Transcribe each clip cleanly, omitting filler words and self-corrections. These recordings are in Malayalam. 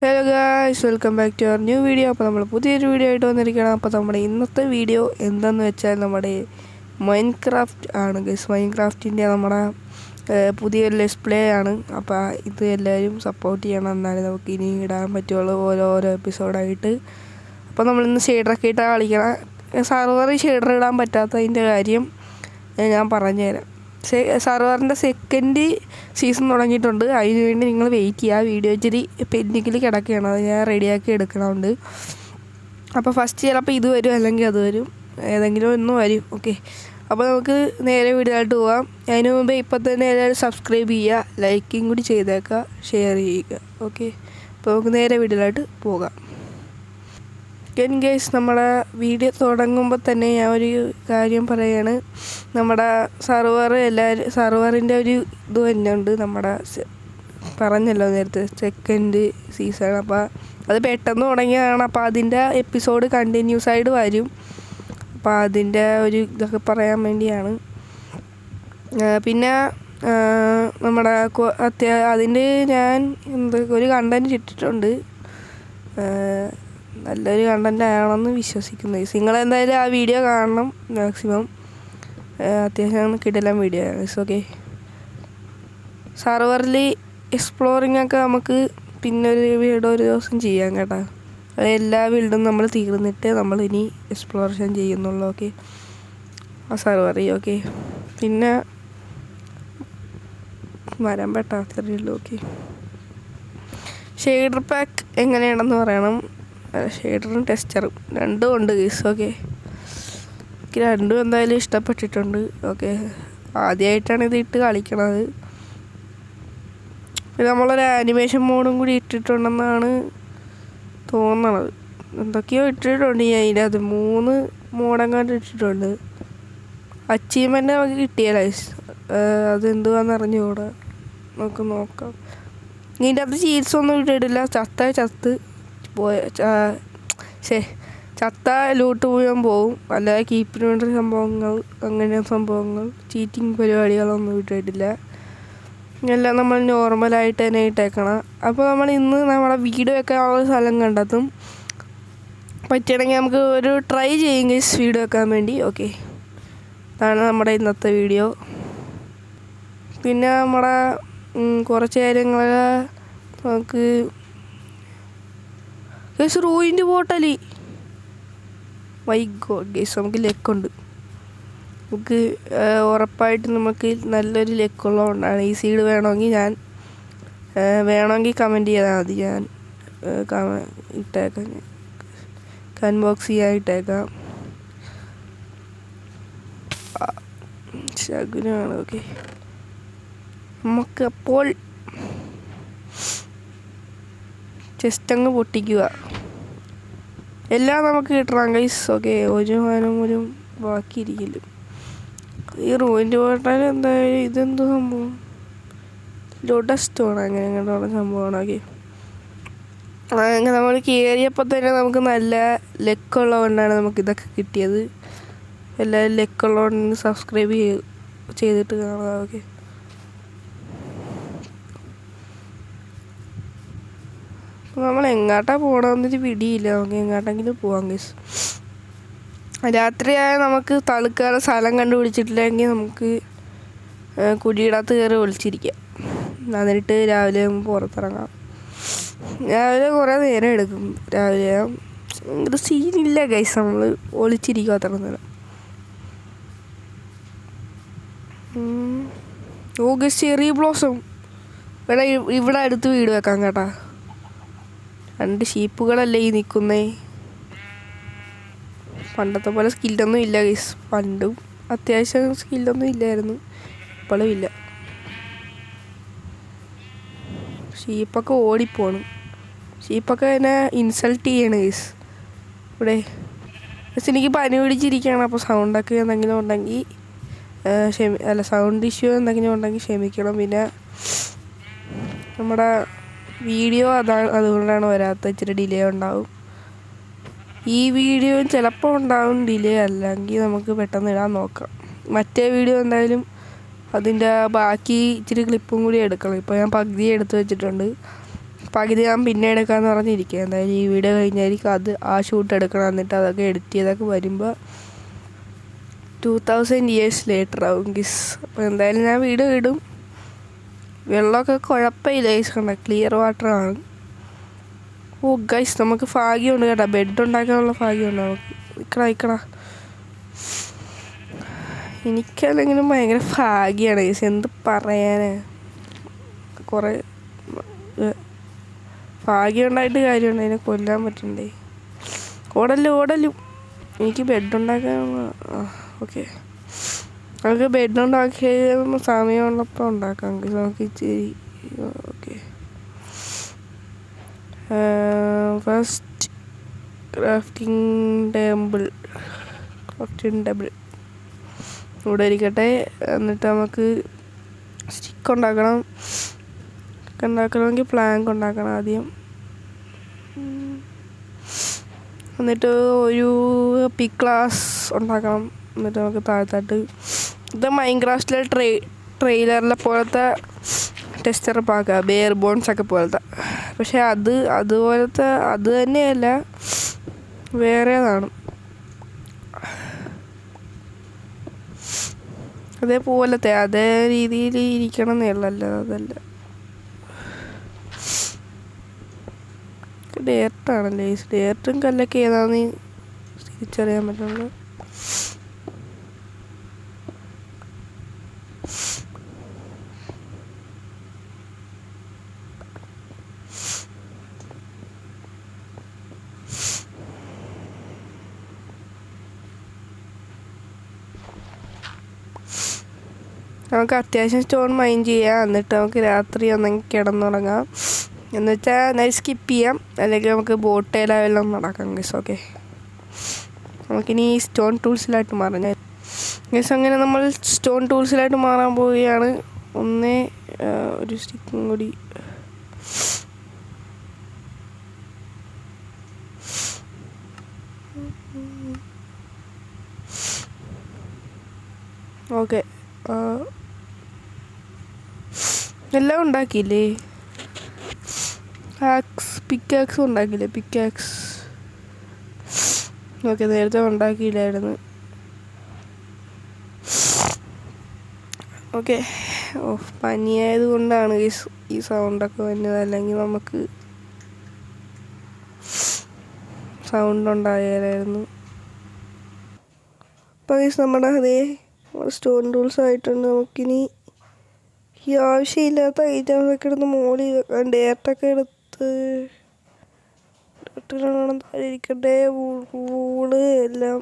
Hello guys, welcome back to our new video. അപ്പോൾ നമ്മൾ പുതിയൊരു വീഡിയോ ആയിട്ട് വന്നിരിക്കണം. അപ്പോൾ നമ്മുടെ ഇന്നത്തെ വീഡിയോ എന്താണെന്ന് വെച്ചാൽ നമ്മുടെ മൈൻക്രാഫ്റ്റ് ആണ് ഗൈസ്. മൈൻക്രാഫ്റ്റിൻ്റെ നമ്മുടെ പുതിയൊരു ലെറ്റ്സ് പ്ലേ ആണ്. അപ്പോൾ ഇത് എല്ലാവരും സപ്പോർട്ട് ചെയ്യണം, എന്നാലും നമുക്ക് ഇനി ഇടാൻ പറ്റുള്ളൂ ഓരോ എപ്പിസോഡായിട്ട്. അപ്പോൾ നമ്മളിന്ന് ഷെയ്ഡറൊക്കെ ഇട്ടാൽ കളിക്കണം. സർവറിൽ ഷെയ്ഡർ ഇടാൻ പറ്റാത്തതിൻ്റെ കാര്യം ഞാൻ പറഞ്ഞുതരാം. സർവറിൻ്റെ സെക്കൻഡ് സീസൺ തുടങ്ങിയിട്ടുണ്ട്. അതിന് വേണ്ടി നിങ്ങൾ വെയിറ്റ് ചെയ്യുക. വീഡിയോ ഇച്ചിരി പെൻഡിങ്ങിൽ കിടക്കുകയാണ്, അത് ഞാൻ റെഡിയാക്കി എടുക്കണമുണ്ട്. അപ്പോൾ ഫസ്റ്റ് ചിലപ്പോൾ ഇത് വരും, അല്ലെങ്കിൽ അത് വരും, ഏതെങ്കിലും ഒന്ന് വരും. ഓക്കെ, അപ്പോൾ നമുക്ക് നേരെ വീഡിയോയിലോട്ട് പോകാം. അതിന് മുമ്പ് ഇപ്പം തന്നെ എല്ലാവരും സബ്സ്ക്രൈബ് ചെയ്യുക, ലൈക്കും കൂടി ചെയ്തേക്കുക, ഷെയർ ചെയ്യുക. ഓക്കെ, അപ്പോൾ നമുക്ക് നേരെ വീഡിയോയിലോട്ട് പോകാം. ഗൈസ്, നമ്മുടെ വീഡിയോ തുടങ്ങുമ്പോൾ തന്നെ ഞാൻ ഒരു കാര്യം പറയുകയാണ്. നമ്മുടെ സർവറിൻ്റെ ഒരു ഇത് തന്നെ ഉണ്ട്. നമ്മുടെ പറഞ്ഞല്ലോ നേരത്തെ സെക്കൻഡ് സീസൺ. അപ്പോൾ അത് പെട്ടെന്ന് തുടങ്ങിയതാണ്. അപ്പോൾ അതിൻ്റെ എപ്പിസോഡ് കണ്ടിന്യൂസ് ആയിട്ട് വരും. അപ്പോൾ അതിൻ്റെ ഒരു ഇതൊക്കെ പറയാൻ വേണ്ടിയാണ്. പിന്നെ നമ്മുടെ അതിൻ്റെ ഞാൻ ഒരു കണ്ടൻറ്റ് ഇട്ടിട്ടുണ്ട്. നല്ലൊരു കണ്ടൻറ്റ് ആണെന്ന് വിശ്വസിക്കുന്നു. നിങ്ങളെന്തായാലും ആ വീഡിയോ കാണണം മാക്സിമം. അത്യാവശ്യം കിടലൻ വീഡിയോ ആണ്. ഓക്കെ, സർവറിൽ എക്സ്പ്ലോറിംഗ് ഒക്കെ നമുക്ക് പിന്നെ ഒരു ദിവസം ചെയ്യാം കേട്ടോ. എല്ലാ വീടും നമ്മൾ തീർന്നിട്ട് നമ്മൾ ഇനി എക്സ്പ്ലോറേഷൻ ചെയ്യുന്നുള്ളൂ. ഓക്കെ, ആ സർവറിൽ. ഓക്കെ, പിന്നെ വരാൻ പറ്റാത്തറിയുള്ളൂ. ഓക്കെ, ഷെയ്ഡർ പാക്ക് എങ്ങനെയാണെന്ന് പറയണം. ഷെയ്ഡറും ടെക്സ്ചറും രണ്ടും ഉണ്ട് ഗൈസ്. ഓക്കെ, എനിക്ക് രണ്ടും എന്തായാലും ഇഷ്ടപ്പെട്ടിട്ടുണ്ട്. ഓക്കെ, ആദ്യമായിട്ടാണ് ഇത് ഇട്ട് കളിക്കണത്. പിന്നെ നമ്മളൊരു ആനിമേഷൻ മോഡും കൂടി ഇട്ടിട്ടുണ്ടെന്നാണ് തോന്നണത്. എന്തൊക്കെയോ ഇട്ടിട്ടുണ്ട് ഞാൻ അതിനകത്ത് 3 മോഡെങ്ങാണ്ട് ഇട്ടിട്ടുണ്ട്. അച്ചീവ്മെൻ്റ് നമുക്ക് കിട്ടിയ ഗൈസ്, അതെന്തുവാന്ന് അറിഞ്ഞുകൂടാ. നമുക്ക് നോക്കാം. ഇതിൻ്റെ അകത്ത് ചീറ്റ്സ് ഒന്നും ഇട്ടിട്ടില്ല. ചത്ത് പോയ ചത്ത ലൂട്ട് മുഴുവൻ പോവും. അല്ലാതെ കീപ്പിന് വേണ്ട സംഭവങ്ങൾ, അങ്ങനെ സംഭവങ്ങൾ, ചീറ്റിങ് പരിപാടികളൊന്നും ഇട്ടിട്ടില്ല. എല്ലാം നമ്മൾ നോർമലായിട്ട് തന്നെ ഇട്ടേക്കണം. അപ്പോൾ നമ്മൾ ഇന്ന് നമ്മുടെ വീഡിയോ വെക്കാനുള്ള സ്ഥലം കണ്ടെത്തും. പറ്റുകയാണെങ്കിൽ നമുക്ക് ഒരു ട്രൈ ചെയ്യും ഗൈസ് വീഡിയോ വെക്കാൻ വേണ്ടി. ഓക്കെ, അതാണ് നമ്മുടെ ഇന്നത്തെ വീഡിയോ. പിന്നെ നമ്മുടെ കുറച്ച് കാര്യങ്ങൾ നമുക്ക് ഗൈസ്, റൂയിൻ്റെ പോട്ടലി മൈ ഗോഡ് ഗൈസ്, നമുക്ക് ലെക്കുണ്ട്. നമുക്ക് ഉറപ്പായിട്ട് നമുക്ക് നല്ലൊരു ലെക്കുള്ളതുകൊണ്ടാണ്. ഈ സീഡ് വേണമെങ്കിൽ കമൻറ്റ് ചെയ്താൽ മതി. ഞാൻ ഇട്ടേക്കാം, കൺബോക്സ് ചെയ്യാൻ ഇട്ടേക്കാം. ശകുനമാണ്. ഓക്കെ, നമുക്ക് അപ്പോൾ ചെസ്റ്റ് അങ്ങ് പൊട്ടിക്കുക. എല്ലാം നമുക്ക് കിട്ടണം ഗൈസ്. ഓക്കെ, ഒരു ബാക്കിയിരിക്കില്ല. ഈ റൂമിൻ്റെ പോട്ടാൽ എന്തായാലും ഇതെന്തോ സംഭവം, ലോഡസ്റ്റോൺ അങ്ങനെ അങ്ങനെയുള്ള സംഭവമാണ്. ഓക്കെ, അങ്ങനെ നമ്മൾ കയറിയപ്പോൾ തന്നെ നമുക്ക് നല്ല ലെക്കുള്ളതുകൊണ്ടാണ് നമുക്കിതൊക്കെ കിട്ടിയത്. എല്ലാവരും ലെക്കുള്ളതുകൊണ്ട് സബ്സ്ക്രൈബ് ചെയ്തിട്ട് കാണുക. ഓക്കെ, നമ്മൾ എങ്ങോട്ടാണ് പോകണമെന്നൊരു പിടിയില്ല. നമുക്ക് എങ്ങോട്ടെങ്കിലും പോകാം ഗൈസ്. രാത്രിയായാൽ നമുക്ക് തളുക്കാതെ സ്ഥലം കണ്ടുപിടിച്ചിട്ടില്ലെങ്കിൽ നമുക്ക് കുടിയിടത്ത് കയറി ഒളിച്ചിരിക്കാം. എന്നിട്ട് രാവിലെ പുറത്തിറങ്ങാം. രാവിലെ കുറേ നേരം എടുക്കും. രാവിലെ ഒരു സീനില്ല ഗൈസ്, നമ്മൾ ഒളിച്ചിരിക്കും അത്ര നേരം. ഓഗസ്റ്റ് ചെറി ബ്ലോസം ഇവിടെ അടുത്ത് വീട് വെക്കാം കേട്ടാ. 2 ഷീപ്പുകളല്ലേ ഈ നിൽക്കുന്നേ. പണ്ടത്തെ പോലെ സ്കില്ലൊന്നും ഇല്ല ഗൈസ്. പണ്ടും അത്യാവശ്യം സ്കില്ലൊന്നും ഇല്ലായിരുന്നു, ഇപ്പോഴും ഇല്ല. ഷീപ്പൊക്കെ ഓടിപ്പോണം. ഷീപ്പൊക്കെ എന്നെ ഇൻസൾട്ട് ചെയ്യണം ഗൈസ് ഇവിടെ. ഗൈസ്, എനിക്ക് പനി പിടിച്ചിരിക്കുകയാണ്. അപ്പോൾ സൗണ്ടൊക്കെ എന്തെങ്കിലും ഉണ്ടെങ്കിൽ സൗണ്ട് ഇഷ്യൂ എന്തെങ്കിലും ഉണ്ടെങ്കിൽ ക്ഷമിക്കണം. പിന്നെ നമ്മുടെ വീഡിയോ അതുകൊണ്ടാണ് വരാത്ത, ഇച്ചിരി ഡിലേ ഉണ്ടാവും. ഈ വീഡിയോ ചിലപ്പോൾ ഉണ്ടാവും ഡിലേ, അല്ലെങ്കിൽ നമുക്ക് പെട്ടെന്ന് ഇടാൻ നോക്കാം. മറ്റേ വീഡിയോ എന്തായാലും അതിൻ്റെ ബാക്കി ഇച്ചിരി ക്ലിപ്പും കൂടി എടുക്കണം. ഇപ്പോൾ ഞാൻ പകുതി എടുത്ത് വെച്ചിട്ടുണ്ട്. പകുതി ഞാൻ പിന്നെ എടുക്കാമെന്ന് പറഞ്ഞിരിക്കുക. എന്തായാലും ഈ വീഡിയോ കഴിഞ്ഞായിരിക്കും അത് ആ ഷൂട്ട് എടുക്കണം. എന്നിട്ട് അതൊക്കെ എഡിറ്റ് ചെയ്തൊക്കെ വരുമ്പോൾ 2000 years later ആവും ഗിസ്. അപ്പോൾ എന്തായാലും ഞാൻ വീഡിയോ ഇടും. വെള്ളമൊക്കെ കുഴപ്പമില്ല ഗൈസ്, കണ്ട ക്ലിയർ വാട്ടറാണ്. ഓ ഗൈസ് നമുക്ക് ഭാഗ്യമുണ്ട് കേട്ടോ, ബെഡ് ഉണ്ടാക്കാനുള്ള ഭാഗ്യമുണ്ട് നമുക്ക്. ഇക്കടാ എനിക്കല്ലെങ്കിലും ഭയങ്കര ഭാഗ്യമാണ് ഗൈസ്, എന്ത് പറയാനാ. കുറേ ഭാഗ്യം ഉണ്ടായിട്ട് കാര്യമുണ്ട്, അതിനെ കൊല്ലാൻ പറ്റണ്ടേ. ഓടലും എനിക്ക് ബെഡ് ഉണ്ടാക്കാൻ. ഓക്കെ നമുക്ക് ബെഡ് ഉണ്ടാക്കിയ സമയമുള്ളപ്പോൾ ഉണ്ടാക്കാം നമുക്ക് ഇച്ചിരി. ഓക്കെ ഫസ്റ്റ് ക്രാഫ്റ്റിംഗ് ടേബിൾ ഇവിടെ ഇരിക്കട്ടെ. എന്നിട്ട് നമുക്ക് സ്റ്റിക്ക് ഉണ്ടാക്കണമെങ്കിൽ പ്ലാങ്ക് ഉണ്ടാക്കണം ആദ്യം. എന്നിട്ട് ഒരു പിക്ലാസ് ഉണ്ടാക്കണം. എന്നിട്ട് നമുക്ക് താഴത്തോട്ട് ഇത് മൈൻക്രാഫ്റ്റിലെ ട്രെയിലറിലെ പോലത്തെ ടെക്സ്ചർ പാക്കുക, ബെയർ ബോൺസ് ഒക്കെ പോലത്തെ. പക്ഷെ അതുപോലത്തെ അത് തന്നെയല്ല, വേറേതാണ്. അതേപോലത്തെ അതേ രീതിയിൽ ഇരിക്കണം എന്നുള്ളല്ലോ, അതല്ല. ഡേർട്ടാണല്ലേ, ഡേർട്ടും കല്ലൊക്കെ ഏതാണെന്ന് തിരിച്ചറിയാൻ പറ്റുള്ളൂ. നമുക്ക് അത്യാവശ്യം സ്റ്റോൺ മൈൻ ചെയ്യാം. എന്നിട്ട് നമുക്ക് രാത്രി ഒന്നെങ്കിൽ കിടന്നുറങ്ങാം. എന്നുവെച്ചാൽ നൈറ്റ് സ്കിപ്പ് ചെയ്യാം, അല്ലെങ്കിൽ നമുക്ക് ബോട്ടേലെല്ലാം നടക്കാം ഗൈസ്. ഓക്കെ നമുക്കിനി സ്റ്റോൺ ടൂൾസിലായിട്ട് മാറാം ഗൈസ്. അങ്ങനെ നമ്മൾ സ്റ്റോൺ ടൂൾസിലായിട്ട് മാറാൻ പോവുകയാണ്. ഒരു സ്റ്റിക്കും കൂടി. ഓക്കെ എല്ലാം ഉണ്ടാക്കിയില്ലേ? പിക്കാക്സും ഉണ്ടാക്കിയില്ലേ? പിക്കാക്സ് ഓക്കെ, നേരത്തെ ഉണ്ടാക്കിയില്ലായിരുന്നു. ഓക്കെ പനിയായത് കൊണ്ടാണ് ഈ സൗണ്ടൊക്കെ വന്നത്, അല്ലെങ്കിൽ നമുക്ക് സൗണ്ട് ഉണ്ടായാലായിരുന്നു. അപ്പോൾ നമ്മുടെ സ്റ്റോൺ ടൂൾസ് ആയിട്ടുണ്ട്. നമുക്കിനി ഈ ആവശ്യമില്ലാത്ത ഐറ്റംസൊക്കെ എടുത്ത് മോളി വെക്കാം. ഡേർട്ടൊക്കെ എടുത്ത് ഇരിക്കട്ടെ. വൂള് എല്ലാം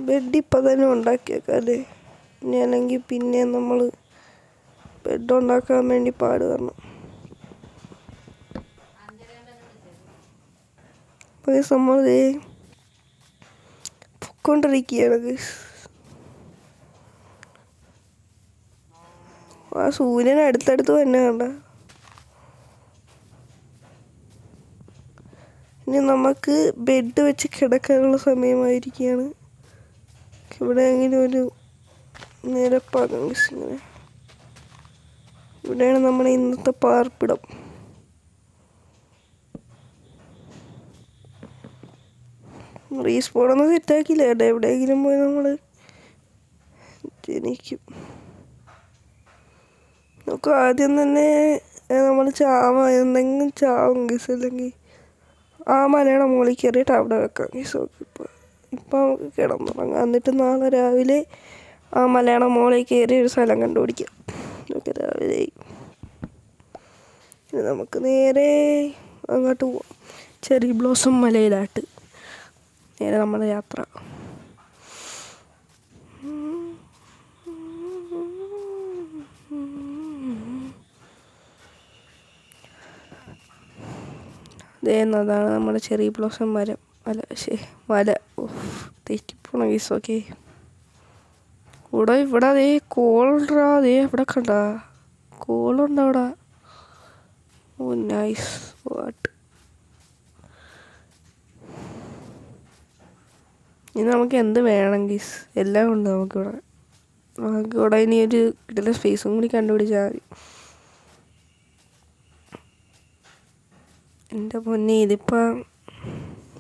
ബെഡ് ഇപ്പം തന്നെ ഉണ്ടാക്കിയേക്കാം അല്ലേ? ഇനി അല്ലെങ്കിൽ പിന്നെ നമ്മൾ ബെഡ് ഉണ്ടാക്കാൻ വേണ്ടി പാട് വരണം. നമ്മൾ പൊക്കൊണ്ടിരിക്കുകയാണ്. ആ സൂര്യൻ അടുത്തടുത്ത് തന്നെ കണ്ട. ഇനി നമുക്ക് ബെഡ് വെച്ച് കിടക്കാനുള്ള സമയമായിരിക്കുകയാണ്. ഇവിടെ എങ്കിലും ഒരു നിരപ്പാക്കാം ഇങ്ങനെ. ഇവിടെയാണ് നമ്മുടെ ഇന്നത്തെ പാർപ്പിടം. റീസ്പോണൊന്നും സെറ്റാക്കിയില്ല കേട്ടോ. എവിടെയെങ്കിലും പോയി നമ്മൾ ജനിക്കും. നമുക്ക് ആദ്യം തന്നെ നമ്മൾ എന്തെങ്കിലും ചാവും ഗീസ്, അല്ലെങ്കിൽ ആ മലയുടെ മുകളിൽ കയറിയിട്ട് അവിടെ വെക്കാം ഗീസ്. ഇപ്പം നമുക്ക് കിടന്നുറങ്ങാം. എന്നിട്ട് നാളെ രാവിലെ ആ മലയുടെ മുകളിൽ കയറി ഒരു സ്ഥലം കണ്ടുപിടിക്കാം. നമുക്ക് രാവിലെ നമുക്ക് നേരെ അങ്ങോട്ട് പോവാം, ചെറി ബ്ലോസം മലയിലായിട്ട് നേരെ നമ്മുടെ യാത്ര. അതാണ് നമ്മുടെ ചെറി ബ്ലോസം മരം. മല തെറ്റിപ്പോണ ഗീസ്. ഓക്കെ ഇവിടെ അതേ കോളുണ്ടാ, അതേ ഇവിടെ കണ്ട കോളുണ്ട് അവിടെ. ഓ നൈസ് വാട്ട്. ഇനി നമുക്ക് എന്ത് വേണം ഗീസ്, എല്ലാം ഉണ്ട് നമുക്കിവിടെ ഇനി ഒരു കിട്ടുന്ന സ്പേസും കൂടി കണ്ടുപിടിച്ചാൽ മതി. എൻ്റെ പൊന്നെ ഇതിപ്പം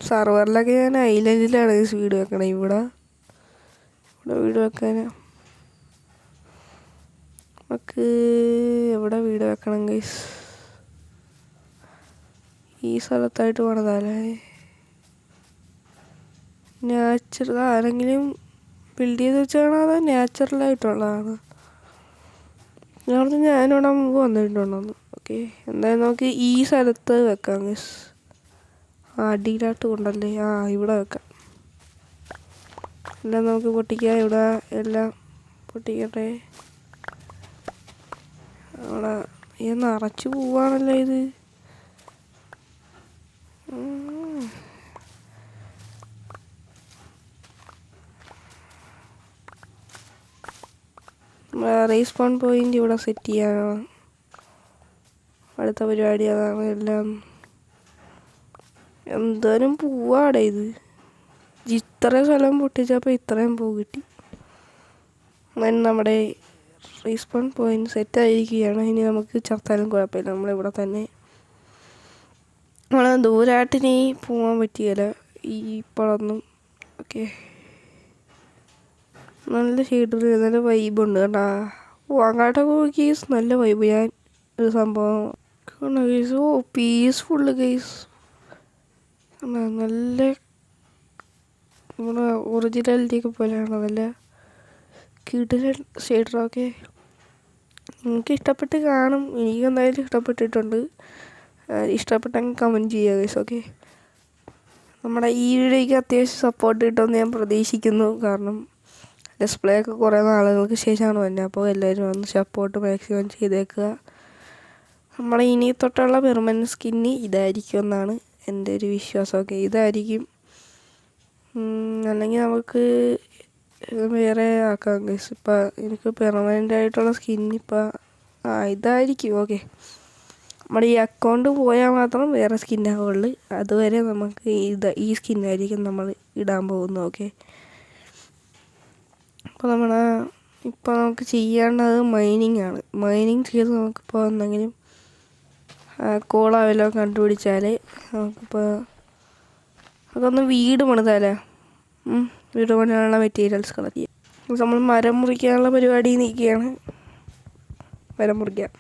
സർവറിലൊക്കെ ഞാൻ ഐലൻഡിലാണ് വീട് വെക്കണം. ഇവിടെ വീട് വെക്കാൻ നമുക്ക് എവിടെ വീട് വെക്കണം ഗൈസ്? ഈ സ്ഥലത്തായിട്ട് പണിതാലേ? ആരെങ്കിലും ബിൽഡ് ചെയ്ത് വെച്ചാണോ അതോ നാച്ചുറലായിട്ടുള്ളതാണ്? ഞാനിവിടെ മുമ്പ് വന്നിട്ടുണ്ടെന്ന്. ഓക്കെ, എന്തായാലും നമുക്ക് ഈ സ്ഥലത്ത് വെക്കാം ഗൈസ്. അടിയിലായിട്ട് കൊണ്ടല്ലേ? ഇവിടെ വെക്കാം. എല്ലാം നമുക്ക് പൊട്ടിക്കാം. ഇവിടെ എല്ലാം പൊട്ടിക്കട്ടെ. അവിടെ നിറച്ച് പോവാണല്ലോ ഇത്. റീസ്പോൺ പോയിന്റ് ഇവിടെ സെറ്റ് ചെയ്യാനാണ് അടുത്ത പരിപാടി. അതാണ് എല്ലാം. എന്തോരം പൂവാടെ ഇത്. ഇത്രയും സ്ഥലം പൊട്ടിച്ചപ്പോൾ ഇത്രയും പൂ കിട്ടി. നമ്മുടെ റീസ്പോൺ പോയിന്റ് സെറ്റ് ആയിരിക്കുകയാണ്. ഇനി നമുക്ക് ചത്താലും കുഴപ്പമില്ല, നമ്മളിവിടെ തന്നെ. നമ്മൾ ദൂരമായിട്ട് ഇനി പോകാൻ പറ്റിയല്ല ഇപ്പോഴൊന്നും. ഓക്കെ, നല്ല ഷെയ്ഡിൽ നല്ല വൈബുണ്ട് കേട്ടാ. അങ്ങോട്ടൊക്കെ കേസ് നല്ല വൈബ്. ഞാൻ ഒരു സംഭവം കേസ്. പീസ്ഫുള്ള് കേസ്. നല്ല നമ്മുടെ ഒറിജിനാലിറ്റിയൊക്കെ പോലെയാണ്. നല്ല കിടിലൻ ഷെയ്ഡറൊക്കെ. നിങ്ങൾക്ക് ഇഷ്ടപ്പെട്ട് കാണും. എനിക്ക് എന്തായാലും ഇഷ്ടപ്പെട്ടിട്ടുണ്ട്. ഇഷ്ടപ്പെട്ടെങ്കിൽ കമൻറ്റ് ചെയ്യുക ഗൈസ്. ഓക്കെ, നമ്മുടെ ഈ വീഡിയോയ്ക്ക് അത്യാവശ്യം സപ്പോർട്ട് കിട്ടുമെന്ന് ഞാൻ പ്രതീക്ഷിക്കുന്നു. കാരണം ഡിസ്പ്ലേ ഒക്കെ കുറേ നാളുകൾക്ക് ശേഷമാണ് വന്നത്. അപ്പോൾ എല്ലാവരും വന്ന് സപ്പോർട്ട് മാക്സിമം ചെയ്തേക്കുക. നമ്മുടെ ഇനി തൊട്ടുള്ള പെർമനൻറ്റ് സ്കിന്ന് ഇതായിരിക്കും എന്നാണ് എൻ്റെ ഒരു വിശ്വാസമൊക്കെ. ഇതായിരിക്കും. അല്ലെങ്കിൽ നമുക്ക് വേറെ ആക്കാം ഗൈസ്. ഇപ്പം എനിക്ക് പെർമനൻ്റ് ആയിട്ടുള്ള സ്കിന്നിപ്പോൾ ഇതായിരിക്കും. ഓക്കെ, നമ്മുടെ ഈ അക്കൗണ്ട് പോയാൽ മാത്രം വേറെ സ്കിന്നാവുള്ളൂ. അതുവരെ നമുക്ക് ഈ സ്കിന്നായിരിക്കും നമ്മൾ ഇടാൻ പോകുന്നത്. ഓക്കെ, അപ്പോൾ ഇപ്പോൾ നമുക്ക് ചെയ്യേണ്ടത് മൈനിങ് ആണ്. മൈനിങ് ചെയ്ത് നമുക്കിപ്പോൾ എന്തെങ്കിലും കോളാവല്ലോ കണ്ടുപിടിച്ചാൽ നമുക്കിപ്പോൾ അതൊന്ന് വീട് പണിതാലേ? വീട് പണിയാനുള്ള മെറ്റീരിയൽസ് കളക്ട് ചെയ്യാം. നമ്മൾ മരം മുറിക്കാനുള്ള പരിപാടി നീക്കുകയാണ്. മരം മുറിക്കാം.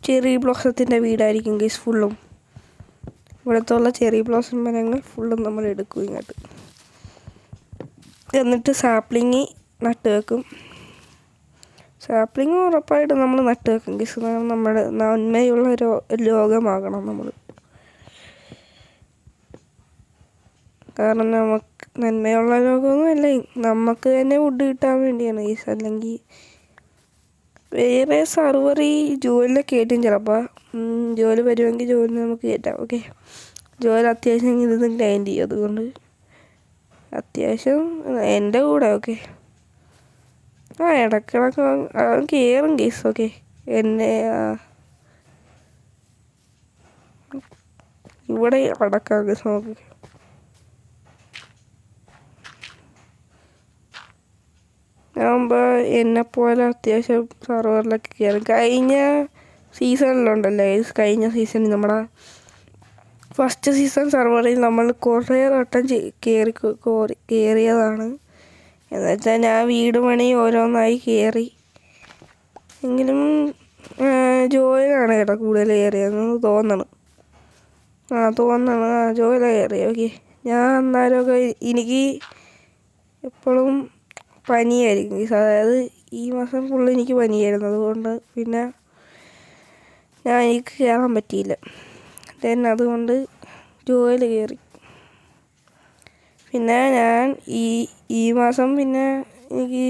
ചെറി ബ്ലോസത്തിൻ്റെ വീടായിരിക്കും ഗൈസ് ഫുള്ളും. ഇവിടത്തുള്ള ചെറി ബ്ലോസം മരങ്ങൾ ഫുള്ളും നമ്മൾ എടുക്കും ഇങ്ങോട്ട്. എന്നിട്ട് സാപ്ലിങ് നട്ട് വെക്കും. സാപ്ലിങ് ഉറപ്പായിട്ട് നമ്മൾ നട്ട് വെക്കും ഗൈസ്. നമ്മുടെ നന്മയുള്ള ലോകമാകണം നമ്മൾ. കാരണം നമുക്ക് നന്മയുള്ള ലോകമൊന്നുമല്ല, നമുക്ക് തന്നെ ഫുഡ് കിട്ടാൻ വേണ്ടിയാണ് ഗൈസ്. അല്ലെങ്കിൽ വേറെ സർവർ ഈ ജോലിനെ കയറ്റും ചിലപ്പോൾ. ജോലി വരുമെങ്കിൽ ജോലി നമുക്ക് കയറ്റാം. ഓക്കെ, ജോലി അത്യാവശ്യം ഇതൊന്നും ക്ലൈൻറ്റ് ചെയ്യും. അതുകൊണ്ട് അത്യാവശ്യം എൻ്റെ കൂടെ. ഓക്കെ, ഇടക്കിടക്ക് കയറും കേസ്. ഓക്കെ, എന്നെ ഇവിടെ അടക്കാം കേസ്. നോക്ക്, ആകുമ്പോൾ എന്നെപ്പോലെ അത്യാവശ്യം സർവറിലൊക്കെ കയറും. കഴിഞ്ഞ സീസണിലുണ്ടല്ലേ, കഴിഞ്ഞ സീസണിൽ നമ്മുടെ ഫസ്റ്റ് സീസൺ സർവറിൽ നമ്മൾ കുറേ വട്ടം കയറിയതാണ്. എന്നുവെച്ചാൽ ഞാൻ വീട് പണി ഓരോന്നായി കയറി. എങ്കിലും ജോയിലാണ് കേട്ടോ കൂടുതൽ കയറിയതെന്ന് തോന്നണം. ജോയില കയറി. ഓക്കെ, ഞാൻ അന്നേരമൊക്കെ എനിക്ക് എപ്പോഴും പനിയായിരിക്കും. അതായത് ഈ മാസം ഫുള്ള് എനിക്ക് പനിയായിരുന്നു. അതുകൊണ്ട് പിന്നെ എനിക്ക് കയറാൻ പറ്റിയില്ല. അതുകൊണ്ട് ജോയിൽ കയറി. പിന്നെ ഞാൻ ഈ മാസം പിന്നെ എനിക്ക്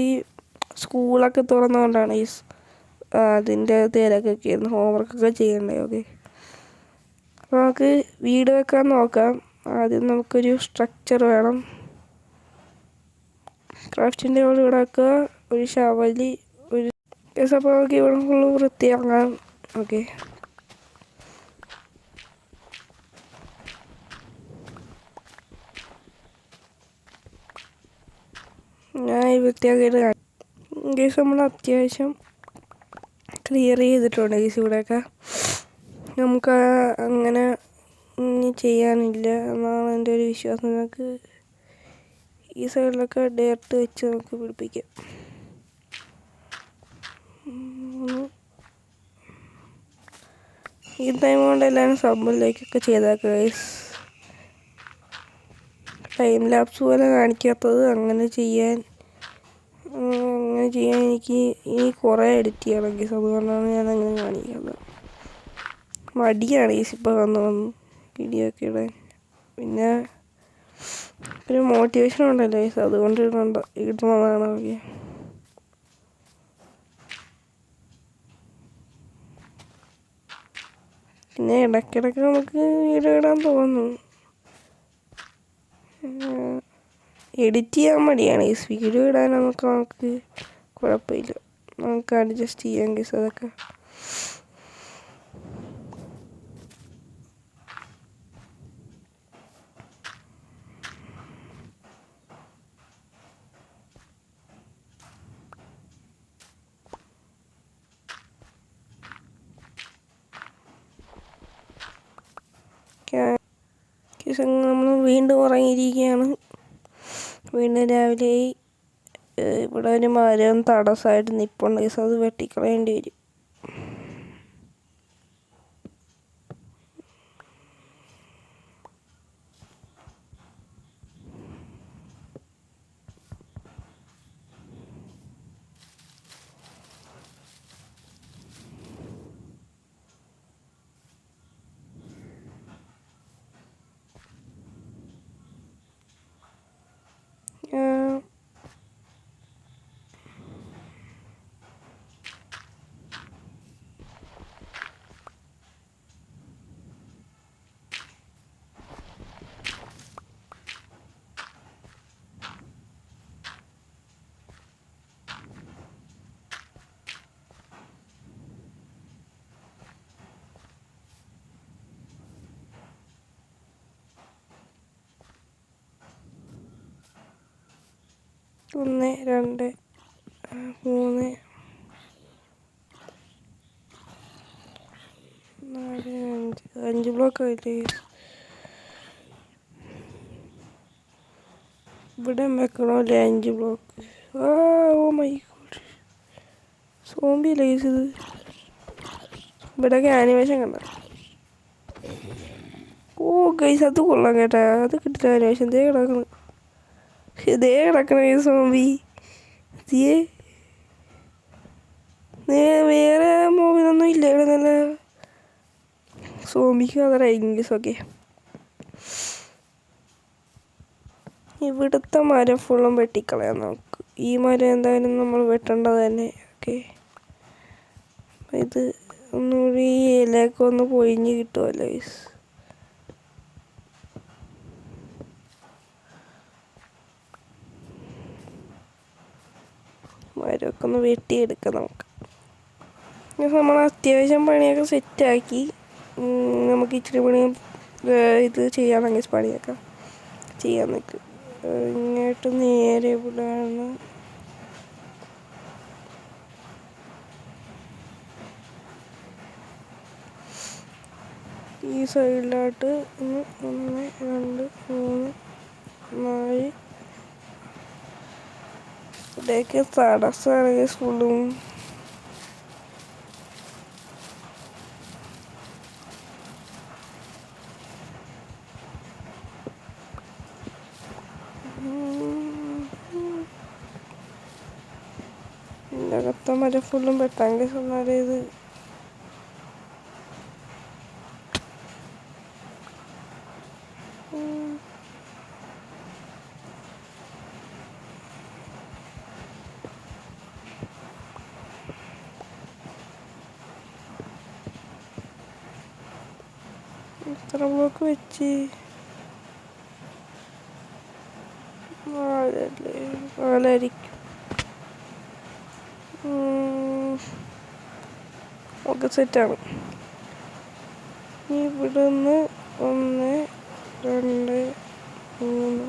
സ്കൂളൊക്കെ തുറന്നുകൊണ്ടാണ് അതിൻ്റെ തിരക്കൊക്കെ ആയിരുന്നു. ഹോംവർക്കൊക്കെ ചെയ്യണ്ടേ. ഓക്കെ, അപ്പോൾ നമുക്ക് വീട് വെക്കാൻ നോക്കാം. ആദ്യം നമുക്കൊരു സ്ട്രക്ചർ വേണം. ക്രാഫ്റ്റിൻ്റെ ഇവിടെ വെക്കുക. ഒരു ഷവലി, ഒരു അപ്പോൾ നമുക്ക് ഇവിടെ ഫുള്ള് വൃത്തിയാക്കാം. ഓക്കെ, ഞാൻ ഈ വൃത്തിയാക്കിയിട്ട് ഗൈസ് നമ്മൾ അത്യാവശ്യം ക്ലിയർ ചെയ്തിട്ടുണ്ട് ഗൈസ് ഇവിടെയൊക്കെ. നമുക്ക് അങ്ങനെ ഇനി ചെയ്യാനില്ല എന്നാണ് എൻ്റെ ഒരു വിശ്വാസം. നമുക്ക് ഈ സൈഡിലൊക്കെ ഡയറക്റ്റ് വെച്ച് നമുക്ക് പിടിപ്പിക്കാം. ഈ ടൈം കൊണ്ട് എല്ലാവരും സബ്ബിലേക്കൊക്കെ ചെയ്തേക്കുക ഗൈസ്. ടൈം ലാപ്സ് പോലെ കാണിക്കാത്തത് അങ്ങനെ ചെയ്യാൻ എനിക്ക് ഇനി കുറേ എഡിറ്റ് ചെയ്യണം ഗൈസ്. അതുകൊണ്ടാണ് ഞാൻ അങ്ങനെ കാണിക്കുന്നത്. മടിയാണ് ഗൈസ് ഇപ്പോൾ വന്ന് വീഡിയോ ഒക്കെ ഇടാൻ. പിന്നെ ഒരു മോട്ടിവേഷൻ ഉണ്ടല്ലോ ഗൈസ്, അതുകൊണ്ട് ഇടുന്നതാണ്. ഓക്കെ, പിന്നെ ഇടയ്ക്കിടയ്ക്ക് നമുക്ക് വീഡിയോ ഇടാൻ തോന്നും. എഡിറ്റ് ചെയ്യാൻ മടിയാണ് ഗൈസ്. വീഡിയോ ഇടാൻ നമുക്ക് കുഴപ്പമില്ല, നമുക്ക് അഡ്ജസ്റ്റ് ചെയ്യാം ഗൈസ് അതൊക്കെ. നമ്മൾ വീണ്ടും ഉറങ്ങിയിരിക്കുകയാണ്. വീണ്ടും രാവിലെ ഇവിടെ ഒരു മരം തടസ്സമായിട്ട് നിൽപ്പുണ്ട് ഗൈസ്, അത് വെട്ടിക്കളയേണ്ടി വരും. ഒന്ന്, രണ്ട്, മൂന്ന്, നാല്, അഞ്ച് ബ്ലോക്ക് ആയില്ലേ. ഇവിടെ വെക്കണമല്ലേ 5 block. Oh my god, zombie lies ഇത്. ഇവിടെയൊക്കെ ആനിമേഷൻ കണ്ട. ഓ ഗൈസ്, അത് കൊള്ളാം കേട്ടാ. അത് കിട്ടില്ല ആനിമേഷൻ. ഇതേ കിടക്കണ ഈ സോംബി. വേറെ മൂവിലൊന്നും ഇല്ല ഇവിടെ. നല്ല സോംബിക്ക് അതറ ഇംഗ്ലീഷൊക്കെ. ഇവിടുത്തെ മരം ഫുള്ളും വെട്ടിക്കളയാൻ നമുക്ക്. ഈ മരം എന്തായാലും നമ്മൾ വെട്ടേണ്ടത് തന്നെ. ഓക്കെ, ഇത് ഒന്നുകൂടി ഈ ഇലയൊക്കെ ഒന്ന് പൊഴിഞ്ഞ് കിട്ടുമല്ലോ ഗൈസ്. മരമൊക്കെ ഒന്ന് വെട്ടിയെടുക്കാം നമുക്ക്. നമ്മൾ അത്യാവശ്യം പണിയൊക്കെ സെറ്റാക്കി. നമുക്ക് ഇച്ചിരി പണിയും ഇത് ചെയ്യാമെങ്കിൽ പണിയൊക്കെ ചെയ്യാൻ നിൽക്കും. ഇങ്ങോട്ട് നേരെ ഇവിടെയാണ് ഈ സൈഡിലോട്ട് 1, 2, 3, 4 ഇവിടെയൊക്കെ തടസ്സമാണ് ഫുള്ളും. ഇതിനകത്തെ മരം ഫുള്ളും വെട്ടാങ്കി എന്നാലേ ഇത് എത്ര ബ്ലോക്ക് വെച്ച് 4 ഒക്കെ സെറ്റാണ്. ഇവിടുന്ന് 1, 2, 3,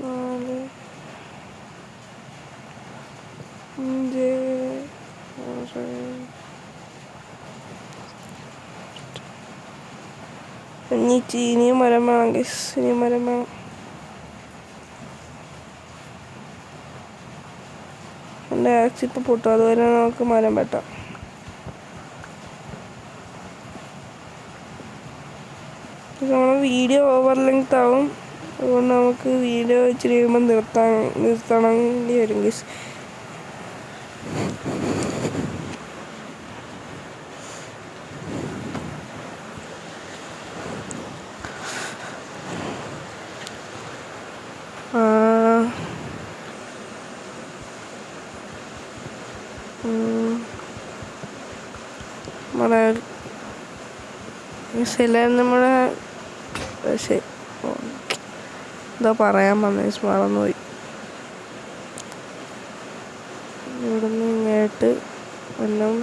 4, 5, 6, ഇനിയും മരം വേണം ഗൈസ്, ഇനിയും മരം വേണം. എൻ്റെ ആക്സ് ഇപ്പോൾ പൊട്ടും, അതുവരെ നമുക്ക് മരം വെട്ടാം. നമ്മൾ വീഡിയോ ഓവർ ലെങ്ത് ആവും, അതുകൊണ്ട് നമുക്ക് വീഡിയോ ഇച്ചിരി കഴിയുമ്പോൾ നിർത്തണമെങ്കിൽ വരും ഗൈസ്. നമ്മുടെ നമ്മുടെ പക്ഷേ എന്താ പറയാൻ വന്നേ, മറന്നുപോയി. ഇവിടുന്ന് ഇങ്ങോട്ട് എല്ലാം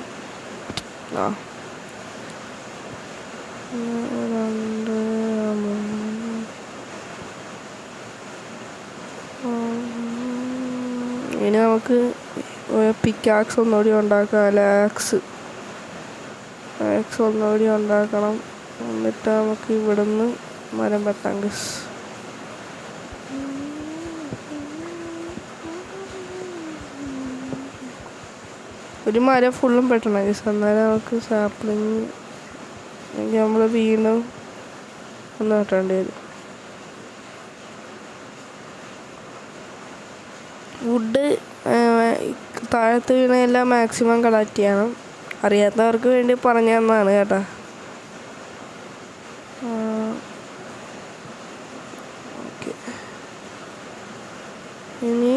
ഇനി നമുക്ക് പിക്കാക്സ് ഒന്നുകൂടി ഉണ്ടാക്കാം. ആക്സ് ഒന്നുകൂടി ഉണ്ടാക്കണം. എന്നിട്ട് നമുക്ക് ഇവിടുന്ന് മരം വെട്ടാം ഗൈസ്. ഒരു മരം ഫുള്ളും പെട്ടണം ഗൈസ്, എന്നാലും നമുക്ക് സാപ്ലിങ് നമ്മൾ വീണ്ടും ഒന്ന് വെട്ടേണ്ടി വരും. വുഡ് താഴത്ത് വീണെല്ലാം മാക്സിമം കളക്ട് ചെയ്യണം. അറിയാത്തവർക്ക് വേണ്ടി പറഞ്ഞു തന്നതാണ് കേട്ടോ. ഓക്കെ, ഇനി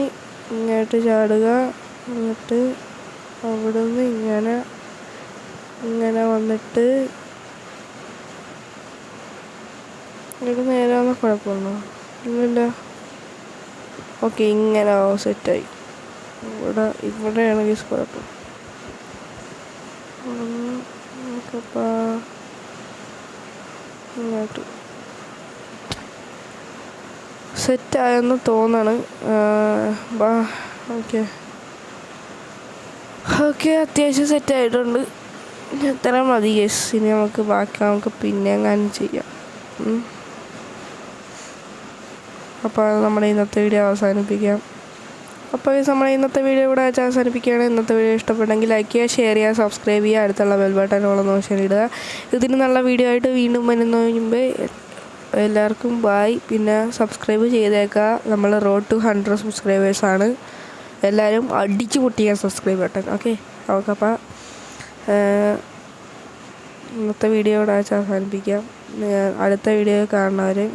ഇങ്ങോട്ട് ചാടുക. എന്നിട്ട് അവിടെ നിന്ന് ഇങ്ങനെ വന്നിട്ട് ഇവിടെ നേരെ വന്ന കുഴപ്പമുണ്ടോ? ഇല്ലല്ലോ. ഓക്കെ, ഇങ്ങനെ സെറ്റായി. ഇവിടെയാണ് ഗൈസ് കുഴപ്പം. ഇങ്ങോട്ട് സെറ്റായെന്ന് തോന്നാണ്. ഓക്കെ, അത്യാവശ്യം സെറ്റായിട്ടുണ്ട്. എത്ര മതി ഗൈസ്. ഇനി നമുക്ക് പിന്നെ എങ്ങാനും ചെയ്യാം. അപ്പോൾ നമ്മുടെ ഇന്നത്തെ വീഡിയോ അവസാനിപ്പിക്കാം. അപ്പോൾ നമ്മുടെ ഇന്നത്തെ വീഡിയോ ഇവിടെ വെച്ച് അവസാനിപ്പിക്കുകയാണ്. ഇന്നത്തെ വീഡിയോ ഇഷ്ടപ്പെട്ടെങ്കിൽ ലൈക്ക് ചെയ്യുക, ഷെയർ ചെയ്യുക, സബ്സ്ക്രൈബ് ചെയ്യുക, അടുത്തുള്ള ബെൽ ബട്ടൺ ഓളെന്ന് ഇടുക. ഇതിന് നല്ല വീഡിയോ ആയിട്ട് വീണ്ടും വരുന്നതിന് മുമ്പേ എല്ലാവർക്കും ബായ്. പിന്നെ സബ്സ്ക്രൈബ് ചെയ്തേക്കുക. നമ്മൾ റോഡ് ടു 100 സബ്സ്ക്രൈബേഴ്സാണ്. എല്ലാവരും അടിച്ചു പൊട്ടിക്കുക സബ്സ്ക്രൈബ് ബട്ടൺ. ഓക്കെ, നമുക്കപ്പോൾ ഇന്നത്തെ വീഡിയോ ഇവിടെ വെച്ച് അവസാനിപ്പിക്കാം. അടുത്ത വീഡിയോ കാണുന്നവരെയും